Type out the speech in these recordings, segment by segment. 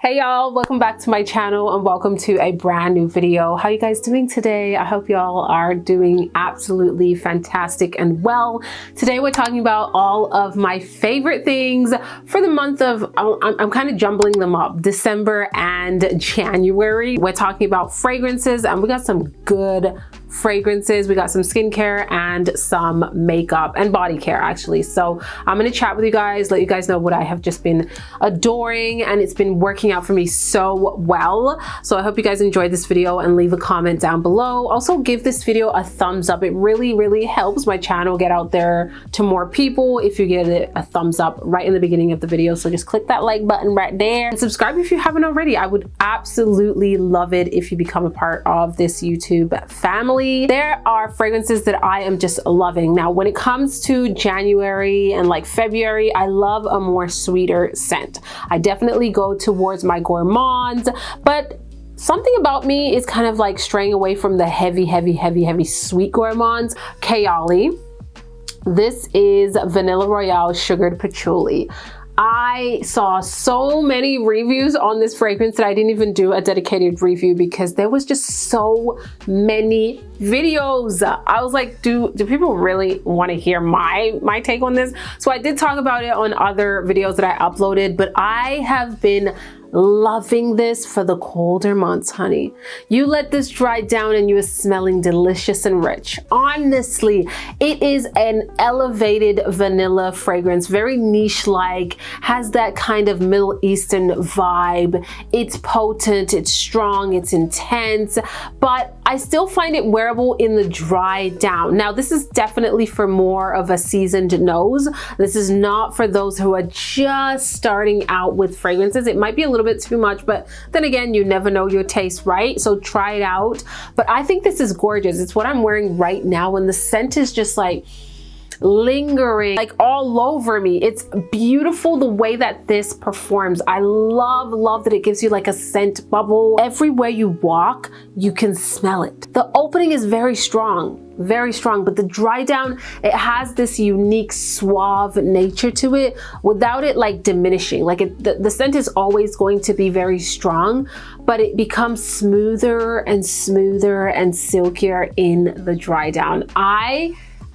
Hey y'all, welcome back to my channel and welcome to a brand new video. How you guys doing today? I hope y'all are doing absolutely fantastic and well. Today we're talking about all of my favorite things for the month of, I'm kind of jumbling them up, December and January. We're talking about fragrances and we got some good fragrances. We got some skincare and some makeup and body care actually. So I'm gonna chat with you guys, let you guys know what I have just been adoring, and it's been working out for me so well. So I hope you guys enjoyed this video and leave a comment down below. Also give this video a thumbs up. It really helps my channel get out there to more people if you get it a thumbs up right in the beginning of the video. So just click that like button right there and subscribe if you haven't already. I would absolutely love it if you become a part of this YouTube family. There are fragrances that I am just loving. Now, when it comes to January and like February, I love a more sweeter scent. I definitely go towards my gourmands, but something about me is kind of like straying away from the heavy sweet gourmands. Kayali. This is Vanilla Royale Sugared Patchouli. I saw so many reviews on this fragrance that I didn't even do a dedicated review because there was just so many videos. I was like, do people really want to hear my take on this? So I did talk about it on other videos that I uploaded, but I have been loving this for the colder months, honey. You let this dry down and you are smelling delicious and rich. Honestly, it is an elevated vanilla fragrance, very niche-like, has that kind of Middle Eastern vibe. It's potent, it's strong, it's intense, but I still find it wearable in the dry down. Now, this is definitely for more of a seasoned nose. This is not for those who are just starting out with fragrances. It might be a little bit too much, but then again, you never know your taste, right? So try it out. But I think this is gorgeous. It's what I'm wearing right now, and the scent is just like lingering like all over me. It's beautiful the way that this performs. I love that it gives you like a scent bubble. Everywhere you walk, you can smell it. The opening is very strong, but the dry down, it has this unique suave nature to it without it like diminishing. Like the scent is always going to be very strong, but it becomes smoother and silkier in the dry down.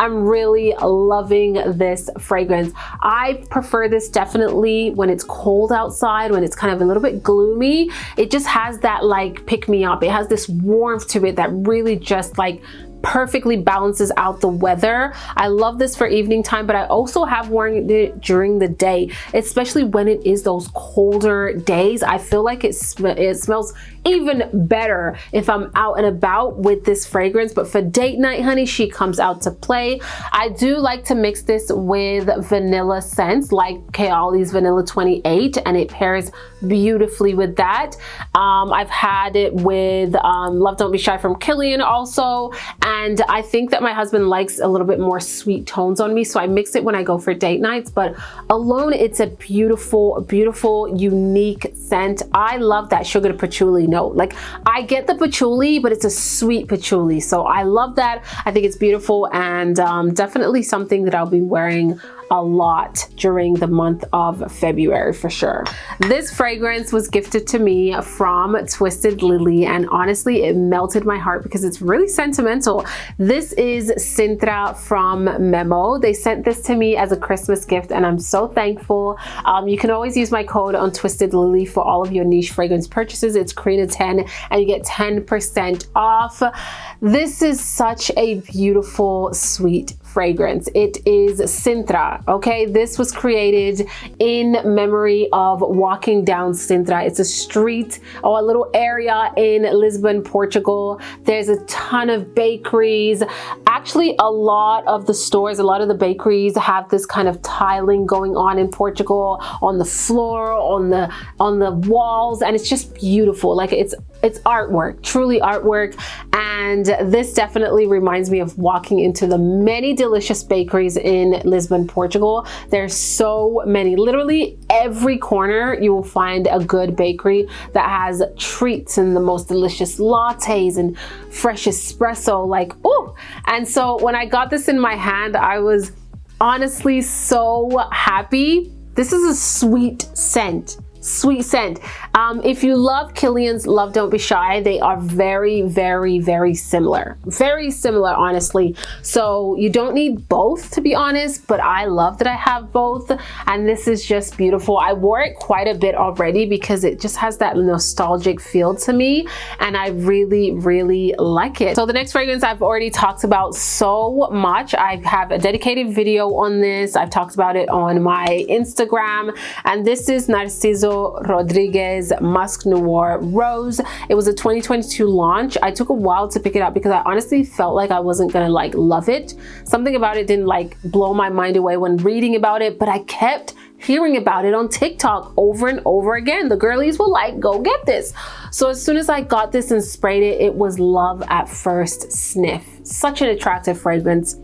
I'm really loving this fragrance. I prefer this definitely when it's cold outside, when it's kind of a little bit gloomy. It just has that like pick me up. It has this warmth to it that really just like perfectly balances out the weather. I love this for evening time, but I also have worn it during the day, especially when it is those colder days. I feel like it smells even better if I'm out and about with this fragrance. But for date night, honey, she comes out to play. I do like to mix this with vanilla scents like Kayali's Vanilla 28, and it pairs beautifully with that. I've had it with Love Don't Be Shy from Killian also, and I think that my husband likes a little bit more sweet tones on me, so I mix it when I go for date nights. But alone, it's a beautiful unique scent. I love that sugared patchouli note. Like, I get the patchouli, but it's a sweet patchouli, so I love that. I think it's beautiful, and definitely something that I'll be wearing a lot during the month of February for sure. This fragrance was gifted to me from Twisted Lily, and honestly it melted my heart because it's really sentimental. This is Sintra from Memo. They sent this to me as a Christmas gift and I'm so thankful. You can always use my code on Twisted Lily for all of your niche fragrance purchases. It's Karina 10 and you get 10% off. This is such a beautiful, sweet fragrance. It is Sintra, okay? This was created in memory of walking down Sintra. It's a street or a little area in Lisbon, Portugal. There's a ton of bakeries. Actually, a lot of the stores, a lot of the bakeries have this kind of tiling going on in Portugal, on the floor, on the walls, and it's just beautiful. Like it's artwork, truly artwork. And this definitely reminds me of walking into the many delicious bakeries in Lisbon, Portugal. There's so many. Literally every corner you will find a good bakery that has treats and the most delicious lattes and fresh espresso. Like, oh! And so when I got this in my hand, I was honestly so happy. This is a sweet scent. sweet scent. If you love Kilian's Love Don't Be Shy, they are very, very, very similar. Very similar, honestly. So you don't need both, to be honest, but I love that I have both. And this is just beautiful. I wore it quite a bit already because it just has that nostalgic feel to me. And I really, really like it. So the next fragrance I've already talked about so much. I have a dedicated video on this. I've talked about it on my Instagram. And this is Narciso Rodriguez Musc Noir Rose. It was a 2022 launch. I took a while to pick it up because I honestly felt like I wasn't gonna like love it. Something about it didn't like blow my mind away when reading about it, but I kept hearing about it on TikTok over and over again. The girlies were like, go get this. So as soon as I got this and sprayed it, it was love at first sniff. Such an attractive fragrance.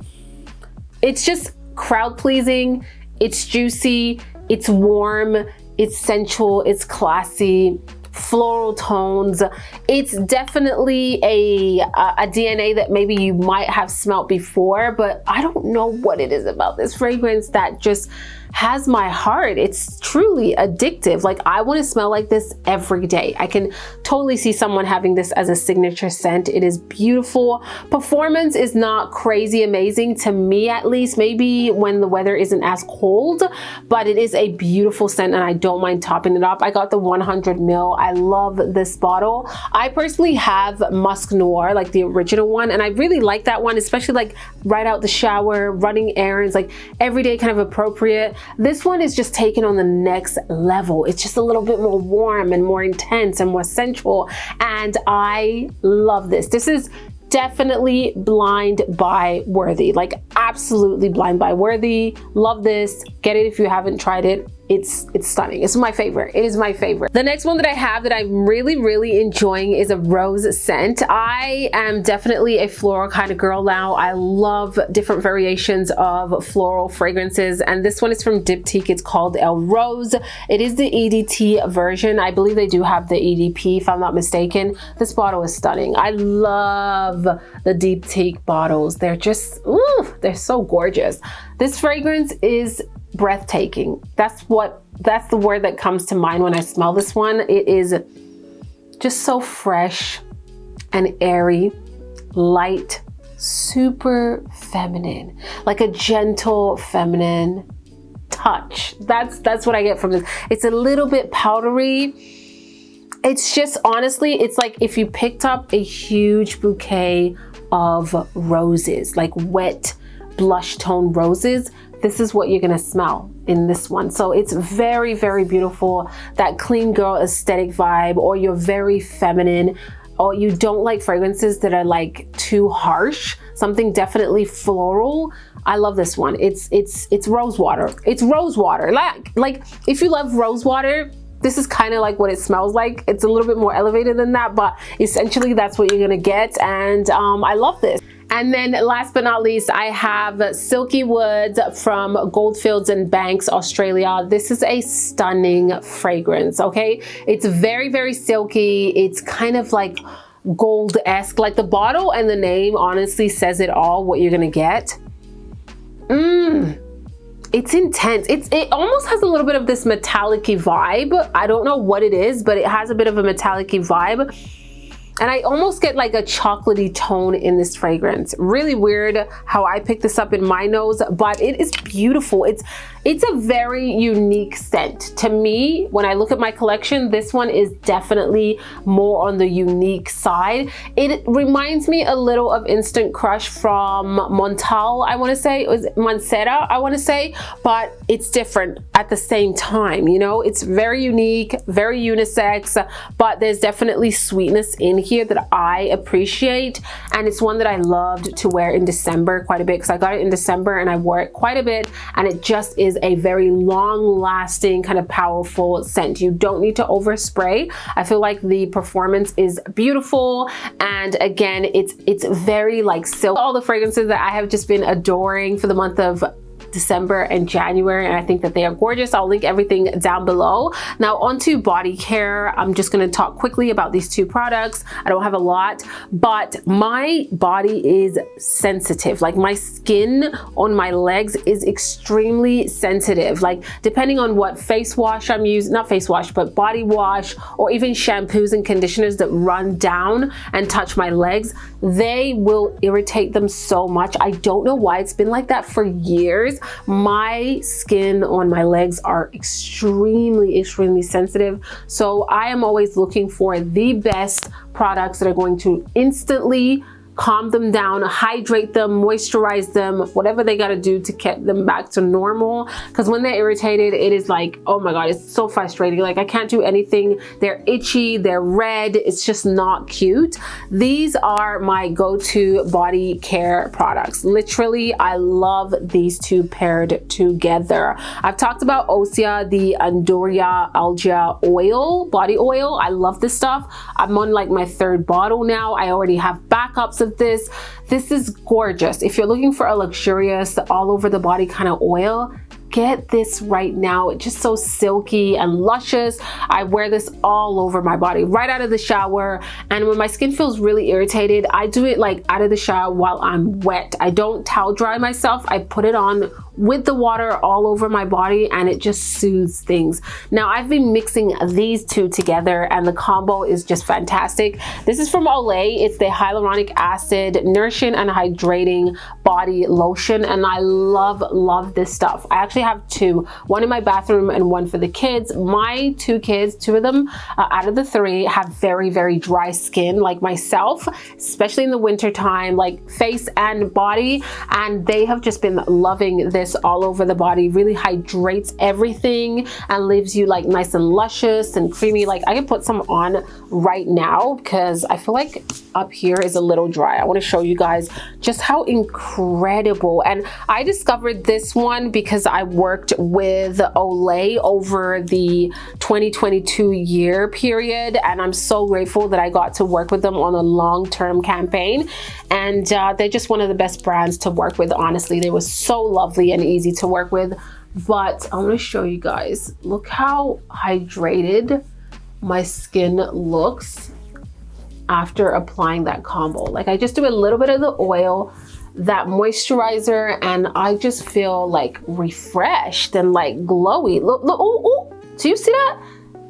It's just crowd pleasing. It's juicy. It's warm. It's sensual. It's classy. Floral tones. It's definitely a DNA that maybe you might have smelt before, but I don't know what it is about this fragrance that just has my heart. It's truly addictive. Like, I want to smell like this every day. I can totally see someone having this as a signature scent. It is beautiful. Performance is not crazy amazing, to me at least, maybe when the weather isn't as cold, but it is a beautiful scent and I don't mind topping it up. I got the 100 ml. I love this bottle. I personally have Musc Noir, like the original one, and I really like that one, especially like right out the shower, running errands, like everyday kind of appropriate. This one is just taken on the next level. It's just a little bit more warm and more intense and more sensual, and I love this. This is definitely blind buy worthy, like absolutely blind buy worthy. Love this. Get it if you haven't tried it. It's stunning. It's my favorite. It is my favorite. The next one that I have that I'm really, really enjoying is a rose scent. I am definitely a floral kind of girl now. I love different variations of floral fragrances, and this one is from Diptyque. It's called El Rose. It is the EDT version. I believe they do have the EDP, if I'm not mistaken. This bottle is stunning. I love the Diptyque bottles. They're just, ooh, they're so gorgeous. This fragrance is breathtaking. That's the word that comes to mind when I smell this one. It is just so fresh and airy, light, super feminine, like a gentle feminine touch. That's what I get from this. It's a little bit powdery. It's just, honestly, it's like if you picked up a huge bouquet of roses, like wet blush tone roses, this is what you're gonna smell in this one. So it's very, very beautiful. That clean girl aesthetic vibe, or you're very feminine, or you don't like fragrances that are like too harsh, something definitely floral. I love this one. It's rose water. It's rose water. Like if you love rose water, this is kind of like what it smells like. It's a little bit more elevated than that, but essentially that's what you're gonna get. And I love this. And then last but not least, I have Silky Woods from Goldfields and Banks, Australia. This is a stunning fragrance, okay? It's very, very silky. It's kind of like gold-esque. Like the bottle and the name honestly says it all, what you're gonna get. It's intense. It almost has a little bit of this metallic-y vibe. I don't know what it is, but it has a bit of a metallic-y vibe. And I almost get like a chocolatey tone in this fragrance. Really weird how I picked this up in my nose, but it is beautiful. It's a very unique scent. To me, when I look at my collection, this one is definitely more on the unique side. It reminds me a little of Instant Crush from Montal, I wanna say. It was Mancera, I wanna say, but it's different at the same time, you know? It's very unique, very unisex, but there's definitely sweetness in here that I appreciate. And it's one that I loved to wear in December quite a bit, because I got it in December and I wore it quite a bit, and it just is a very long-lasting kind of powerful scent. You don't need to overspray. I feel like the performance is beautiful, and again, it's very like silk. All the fragrances that I have just been adoring for the month of December and January, and I think that they are gorgeous. I'll link everything down below. Now onto body care. I'm just going to talk quickly about these two products. I don't have a lot, but my body is sensitive. Like my skin on my legs is extremely sensitive. Like depending on what face wash I'm using, not face wash, but body wash, or even shampoos and conditioners that run down and touch my legs, they will irritate them so much. I don't know why. It's been like that for years. My skin on my legs are extremely sensitive. So I am always looking for the best products that are going to instantly calm them down, hydrate them, moisturize them, whatever they got to do to get them back to normal. Because when they're irritated, it is like, oh my God, it's so frustrating. Like I can't do anything. They're itchy, they're red. It's just not cute. These are my go-to body care products. Literally, I love these two paired together. I've talked about Osea, the Andoria Alga oil, body oil. I love this stuff. I'm on like my 3rd bottle now. I already have backups of this. This is gorgeous. If you're looking for a luxurious all over the body kind of oil, get this right now. It's just so silky and luscious. I wear this all over my body right out of the shower, and when my skin feels really irritated, I do it like out of the shower while I'm wet. I don't towel dry myself. I put it on with the water all over my body, and it just soothes things. Now I've been mixing these two together, and the combo is just fantastic. This is from Olay. It's the hyaluronic acid nourishing and hydrating body lotion, and I love this stuff. I actually have two, one in my bathroom and one for the kids. My 2 kids, 2 of them out of the 3 have very dry skin like myself, especially in the winter time, like face and body, and they have just been loving this all over the body. Really hydrates everything and leaves you like nice and luscious and creamy. Like I can put some on right now because I feel like up here is a little dry. I want to show you guys just how incredible. And I discovered this one because I worked with Olay over the 2022 year period, and I'm so grateful that I got to work with them on a long-term campaign. And they're just one of the best brands to work with. Honestly, they were so lovely and easy to work with. But I want to show you guys, look how hydrated my skin looks after applying that combo. Like I just do a little bit of the oil, that moisturizer, and I just feel like refreshed and like glowy. Look, oh, do you see that?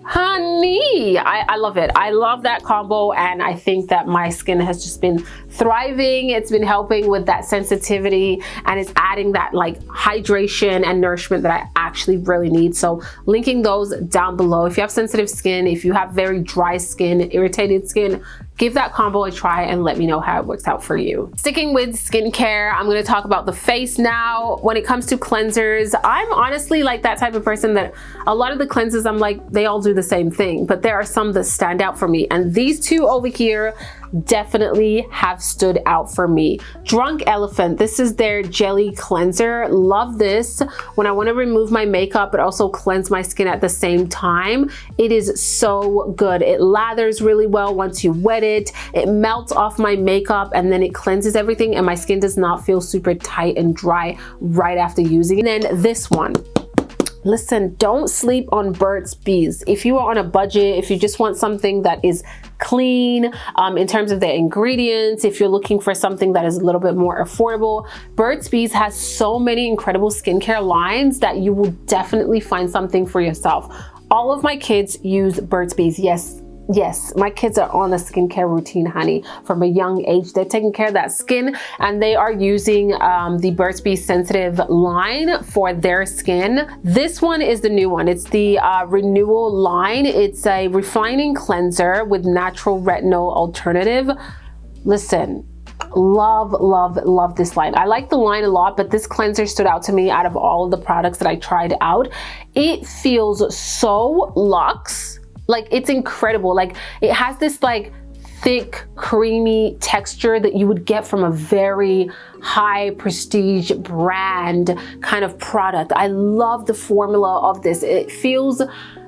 Honey, I love it. I love that combo, and I think that my skin has just been thriving. It's been helping with that sensitivity, and it's adding that like hydration and nourishment that I actually really need. So linking those down below. If you have sensitive skin, if you have very dry skin, irritated skin, give that combo a try and let me know how it works out for you. Sticking with skincare, I'm gonna talk about the face now. When it comes to cleansers, I'm honestly like that type of person that a lot of the cleansers, I'm like, they all do the same thing, but there are some that stand out for me. And these two over here definitely have stood out for me. Drunk Elephant, this is their jelly cleanser. Love this when I want to remove my makeup but also cleanse my skin at the same time. It is so good. It lathers really well once you wet it. It melts off my makeup and then it cleanses everything, and my skin does not feel super tight and dry right after using it. And then this one, listen, don't sleep on Burt's Bees. If you are on a budget, if you just want something that is clean in terms of the ingredients, if you're looking for something that is a little bit more affordable, Burt's Bees has so many incredible skincare lines that you will definitely find something for yourself. All of my kids use Burt's Bees. Yes, my kids are on a skincare routine, honey. From a young age, they're taking care of that skin, and they are using the Burt's Bees Sensitive line for their skin. This one is the new one. It's the Renewal line. It's a refining cleanser with natural retinol alternative. Listen, love this line. I like the line a lot, but this cleanser stood out to me out of all of the products that I tried out. It feels so luxe. Like, it's incredible. Like, it has this like thick, creamy texture that you would get from a very high prestige brand kind of product. I love the formula of this. It feels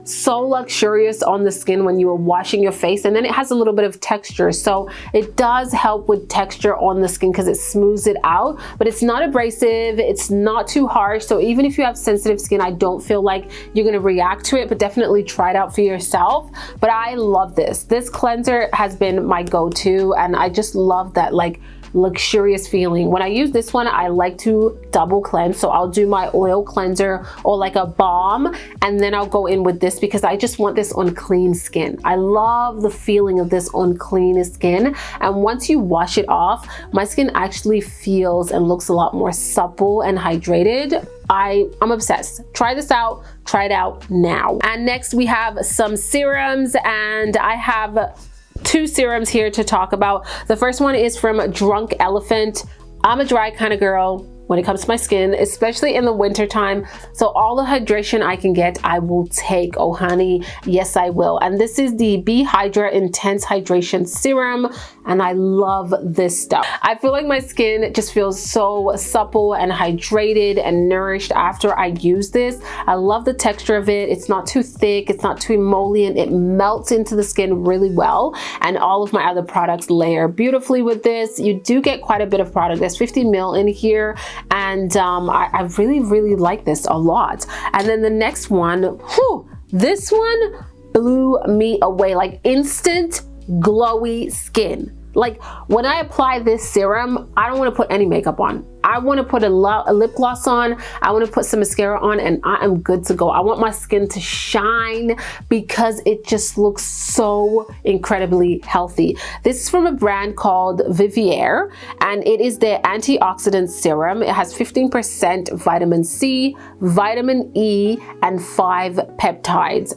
so luxurious on the skin when you are washing your face, and then it has a little bit of texture, so it does help with texture on the skin because it smooths it out, but it's not abrasive, it's not too harsh, so even if you have sensitive skin, I don't feel like you're gonna react to it, but definitely try it out for yourself. But I love this. This cleanser has been my go-to, and I just love that like luxurious feeling. When I use this one, I like to double cleanse, so I'll do my oil cleanser or like a balm, and then I'll go in with this because I just want this on clean skin. I love the feeling of this on clean skin, and once you wash it off, my skin actually feels and looks a lot more supple and hydrated. I'm obsessed. Try this out, try it out now. And next we have some serums, and I have 2 serums here to talk about. The first one is from Drunk Elephant. I'm a dry kind of girl when it comes to my skin, especially in the winter time. So all the hydration I can get, I will take. Oh honey, yes I will. And this is the Be Hydra Intense Hydration Serum, and I love this stuff. I feel like my skin just feels so supple and hydrated and nourished after I use this. I love the texture of it. It's not too thick, it's not too emollient. It melts into the skin really well, and all of my other products layer beautifully with this. You do get quite a bit of product. There's 50 ml in here, and I really like this a lot. And then the next one, whew, this one blew me away. Like instant glowy skin. Like when I apply this serum, I don't want to put any makeup on. I want to put a lip gloss on, I want to put some mascara on, and I am good to go. I want my skin to shine because it just looks so incredibly healthy. This is from a brand called Vivier, and it is their antioxidant serum. It has 15% vitamin C, vitamin E, and 5 peptides.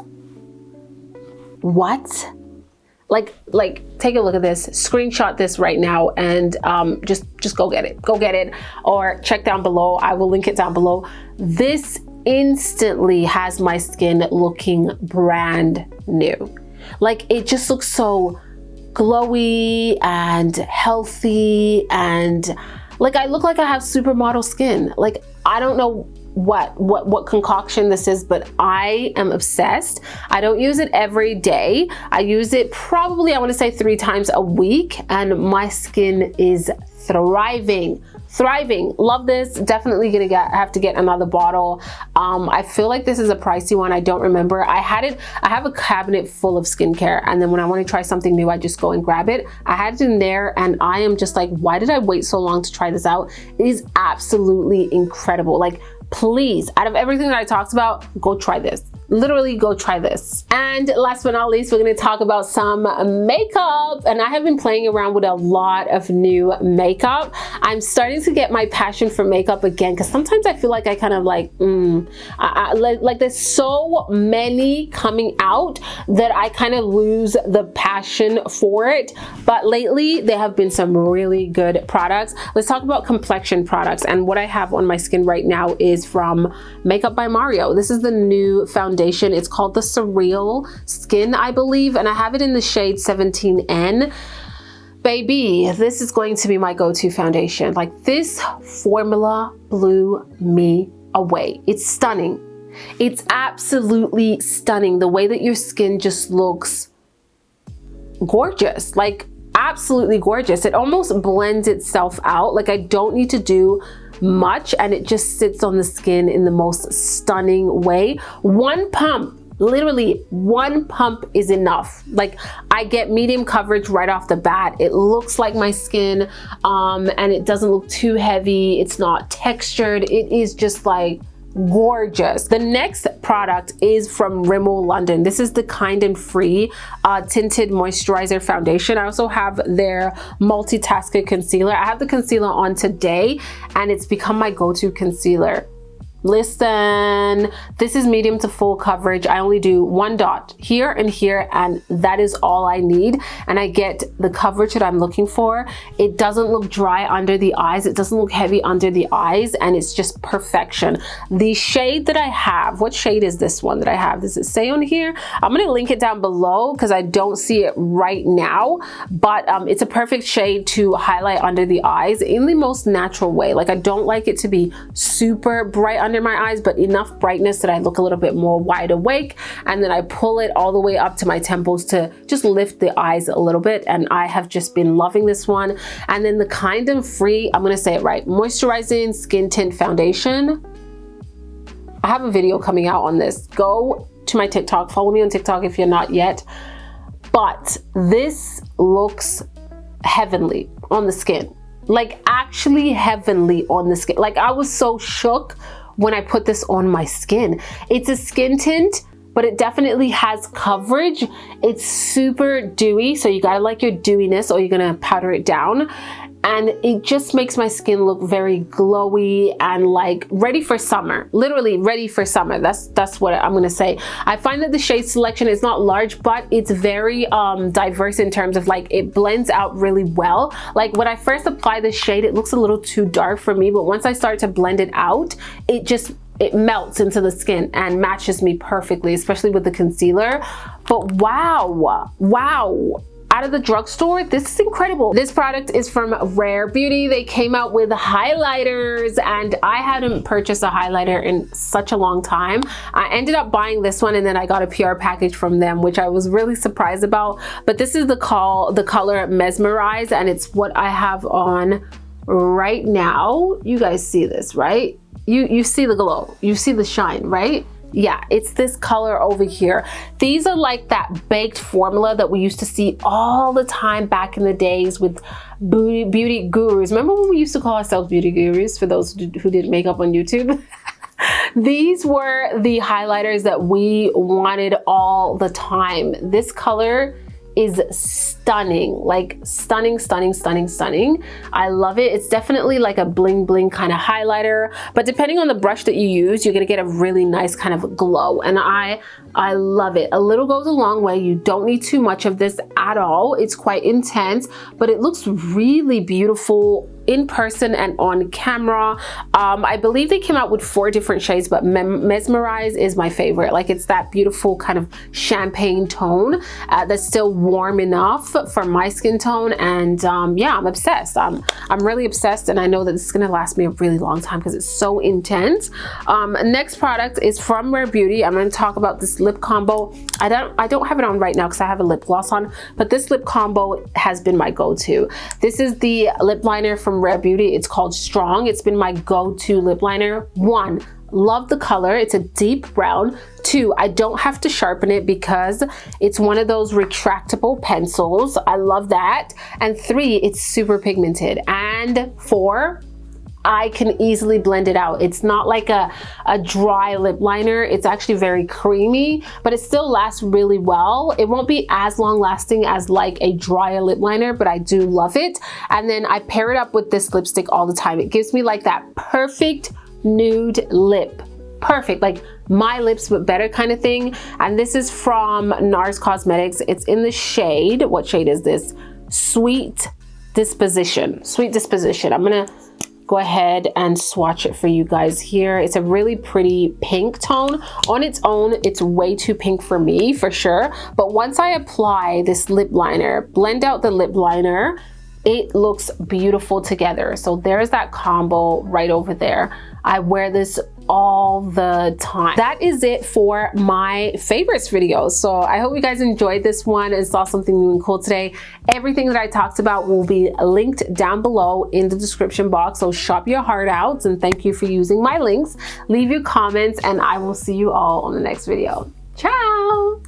What? Like take a look at this, screenshot this right now, and just go get it, or check down below. I will link it down below. This instantly has my skin looking brand new. Like it just looks so glowy and healthy, and like I look like I have supermodel skin. Like I don't know what concoction this is, but I am obsessed. I don't use it every day. I use it probably, I want to say 3 times a week, and my skin is thriving. Love this. Definitely gonna have to get another bottle. I feel like this is a pricey one. I don't remember. I have a cabinet full of skincare, and then when I want to try something new, I just go and grab it. I had it in there, and I am just like, why did I wait so long to try this out? It is absolutely incredible. Like, please, out of everything that I talked about, go try this. Literally go try this. And last but not least, we're gonna talk about some makeup. And I have been playing around with a lot of new makeup. I'm starting to get my passion for makeup again, because sometimes I feel like I kind of like, like there's so many coming out that I kind of lose the passion for it. But lately, there have been some really good products. Let's talk about complexion products. And what I have on my skin right now is from Makeup by Mario. This is the new foundation. It's called the Surreal Skin, I believe, and I have it in the shade 17N. Baby, this is going to be my go-to foundation. Like, this formula blew me away. It's stunning. It's absolutely stunning. The way that your skin just looks gorgeous, like absolutely gorgeous. It almost blends itself out. Like I don't need to do much, and it just sits on the skin in the most stunning way. One pump, literally one pump is enough. Like I get medium coverage right off the bat. It looks like my skin, and it doesn't look too heavy. It's not textured. It is just like gorgeous. The next product is from Rimmel London. This is the Kind and Free Tinted Moisturizer Foundation. I also have their Multitasker Concealer. I have the concealer on today, and it's become my go-to concealer. Listen, this is medium to full coverage. I only do 1 dot here and here, and that is all I need, and I get the coverage that I'm looking for. It doesn't look dry under the eyes, it doesn't look heavy under the eyes, and it's just perfection. The shade that I have, what shade is this one that I have? Does it say on here? I'm gonna link it down below because I don't see it right now, but it's a perfect shade to highlight under the eyes in the most natural way. Like I don't like it to be super bright under under my eyes, but enough brightness that I look a little bit more wide awake. And then I pull it all the way up to my temples to just lift the eyes a little bit. And I have just been loving this one. And then the Kind and Free, I'm gonna say it right, moisturizing skin tint foundation. I have a video coming out on this. Go to my TikTok, follow me on TikTok if you're not yet. But this looks heavenly on the skin, like actually heavenly on the skin. Like I was so shook when I put this on my skin. It's a skin tint, but it definitely has coverage. It's super dewy, so you gotta like your dewiness or you're gonna powder it down. And it just makes my skin look very glowy and like ready for summer, literally ready for summer. That's what I'm gonna say. I find that the shade selection is not large, but it's very diverse in terms of like it blends out really well. Like when I first apply the shade, it looks a little too dark for me, but once I start to blend it out, it melts into the skin and matches me perfectly, especially with the concealer. But wow. Out of the drugstore, this is incredible. This product is from Rare Beauty. They came out with highlighters, and I hadn't purchased a highlighter in such a long time. I ended up buying this one, and then I got a PR package from them, which I was really surprised about. But this is the color Mesmerize, and it's what I have on right now. You guys see this, right? You see the glow, you see the shine, right? Yeah, it's this color over here. These are like that baked formula that we used to see all the time back in the days with beauty gurus. Remember when we used to call ourselves beauty gurus, for those who did makeup on YouTube? These were the highlighters that we wanted all the time. This color is stunning, like stunning. I love it. It's definitely like a bling bling kind of highlighter, but depending on the brush that you use, you're gonna get a really nice kind of glow, and I love it. A little goes a long way. You don't need too much of this at all. It's quite intense, but it looks really beautiful in person and on camera. I believe they came out with 4 different shades, but Mesmerize is my favorite. Like it's that beautiful kind of champagne tone that's still warm enough for my skin tone. And yeah, I'm obsessed. I'm really obsessed, and I know that this is gonna last me a really long time because it's so intense. Next product is from Rare Beauty. I'm gonna talk about this lip combo. I don't have it on right now because I have a lip gloss on, but this lip combo has been my go-to. This is the lip liner from Rare Beauty. It's called Strong. It's been my go-to lip liner. 1, love the color. It's a deep brown. 2, I don't have to sharpen it because it's one of those retractable pencils. I love that. And 3, it's super pigmented. And 4, I can easily blend it out. It's not like a dry lip liner. It's actually very creamy, but it still lasts really well. It won't be as long lasting as like a drier lip liner, but I do love it. And then I pair it up with this lipstick all the time. It gives me like that perfect nude lip. Perfect, like my lips but better kind of thing. And this is from NARS Cosmetics. It's in the shade, what shade is this? Sweet Disposition. I'm gonna go ahead and swatch it for you guys here. It's a really pretty pink tone. On its own, it's way too pink for me, for sure. But once I apply this lip liner, blend out the lip liner, it looks beautiful together. So there's that combo right over there. I wear this all the time. That is it for my favorites video. So I hope you guys enjoyed this one and saw something new and cool today. Everything that I talked about will be linked down below in the description box. So shop your heart out, and thank you for using my links. Leave your comments, and I will see you all on the next video. Ciao!